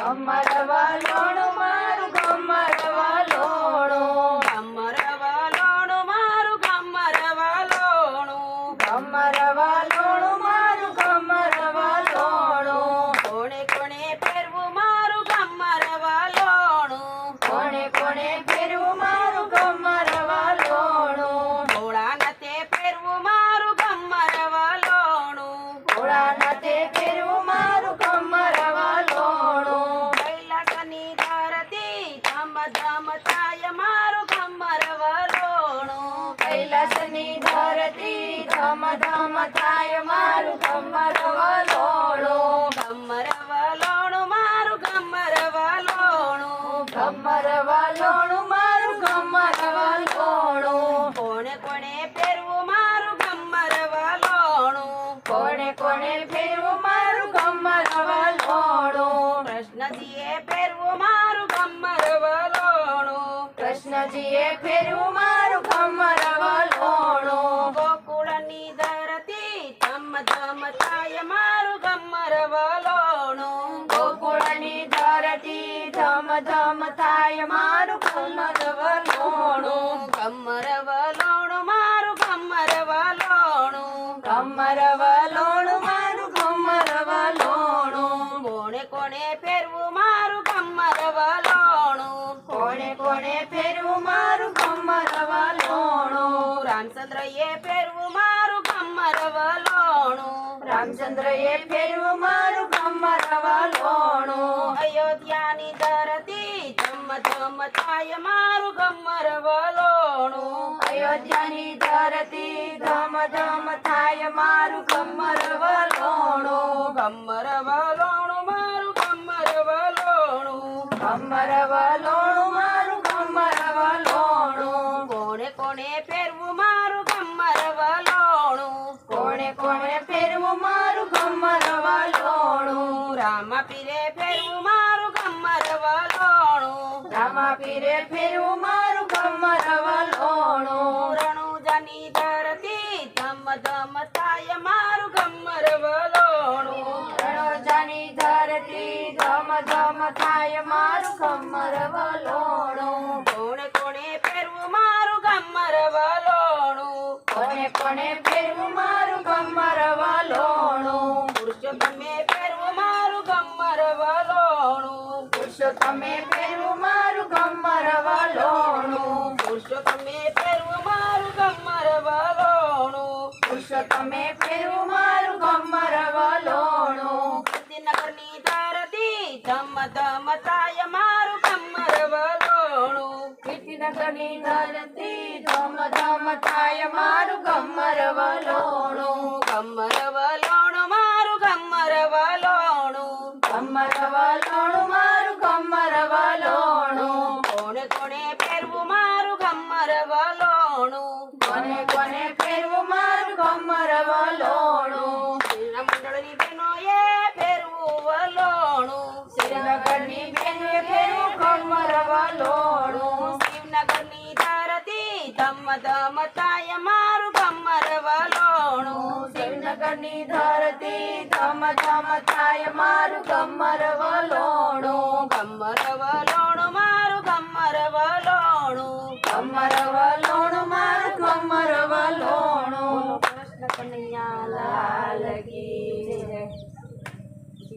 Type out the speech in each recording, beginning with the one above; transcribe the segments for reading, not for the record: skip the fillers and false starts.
ગમર વાલોણું મારું ગમર વાલોણું, ગમર વાલોણું મારું ગમર વાલોણું, ગમર વાલોણું મારું ગમર વાલોણું, કોણે કોણે ફેરવું મારું ગમર વાલોણું, કોણે કોણે ફેરવું મારું ગમર વાલોણું, ભોળા નથે ફેરવું મારું ગમર વાલોણું, ભોળા નાથે ફેરવું મારું ગમર વાલોણું, કૈલાસની ધરતી ધમ ધમ થાય મારું ગમર વાલોણું, કૈલાસની ધરતી ધમ ધમ થાય મારું ગમર વાલોણું, ગમર વાલોણું મારું ગમર વાલોણું, ગમર વાલોણું મારું ગમર વાલોણું, કોણે કોણે ફેરવું મારું ગમર વાલોણું, કોણે કોણે ફેરવું મારું ગમર વાલોણું, કૃષ્ણજીએ ફેરવું મારું ગમર વાલોણું, કૃષ્ણજીએ ફેરવું મારું ગમર વાલોણું, ગોકુળની ધરતી ધમ ધમ થાય મારું ગમર વાલોણું, ગોકુળની ધરતી ધમ ધમ થાય મારું ગમર વાલોણું, ગમર વાલોણું મારું ગમર વાલોણું, ગમર વાલોણું મારું ગમર વાલોણું, કોણે કોણે ફેરવું મારું ગમર વાલોણું, કોણે કોણે ફેરવું મારું ગમર વાલોણું, રામચંદ્રએ ફેરવું મારું ગમર વાલોણું, રામચંદ્રએ ફેરવું મારું ગમર વાલોણું, અયોધ્યાની ધરતી ધમ ધમ થાય મારું ગમર વાલોણું, અયોધ્યાની ધરતી ધમ ધમ થાય મારું ગમર વાલોણું, ગમર વાલોણું મારું ગમર વાલોણું, ગમર વાલોણું મારું ગમર વાલોણું, કોણે કોણે ફેરવું મારું ગમર વાલોણું, કોણે કોણે ફેરવું મારું ગમર વાલોણું, રામા પીરે ફેરવું મારું ગમર વાલોણું, રામા પીરે ફેરવું મારું ગમર વાલોણું, રણુજાની ધરતી ધમ ધમ થાય મારું ગમર વાલોણું, રણોજાની ધરતી ધમ ધમ થાય મારું ગમર વાલોણું, કોણે કોણે ફેરવું મારું ગમર વાલોણું, કોણે કોણે ફેરવું મારું ગમર વાલોણું, પુરુષોત્તમે ફેરવું મારું ગમર વાલોણું, પુરુષોત્તમે ફેરવું મારું ગમર વાલોણું, પુરુષોત્તમે ફેરવું મારું ગમર વાલોણું, પુરુષોત્તમે ફેરવું મારું ગમર વાલોણું, ગાંધીનગરની ધરતી ધમ ધમ થાય મારું ગમર વાલોણું, કીર્તિનગરની ધરતી ધમ ધમ થાય મારું ગમર વાલોણું, ગમર વાલોણું મારું ગમર વાલોણું, ગમર વાલોણું મારું ગમર વાલોણું, કોણે કોણે ફેરવું મારું ગમર વાલોણું, કોને કોને ફેરવું મારું ગમર વાલોણું, શ્રીરામ મંડળની બહેનોએ ફેરવું વાલોણું, શ્રીનગરની બેનોએ ફેરવું ગમર વાલોણું, શિવનગરની ધરતી ધમ ધમ થાય મારું ગમર વાલોણું, શિવનગરની ધરતી ધમ ધમ થાય મારું ગમર વાલોણું, ગમર વાલોણું મારું ગમર વાલોણું, ગમર વાલોણું મારું ગમર વાલોણું, કૃષ્ણ કનૈયા લાલ કી જય.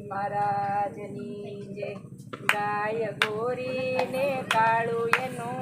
મહારાજની જય. ગાય ગોરી ને કાળું એનું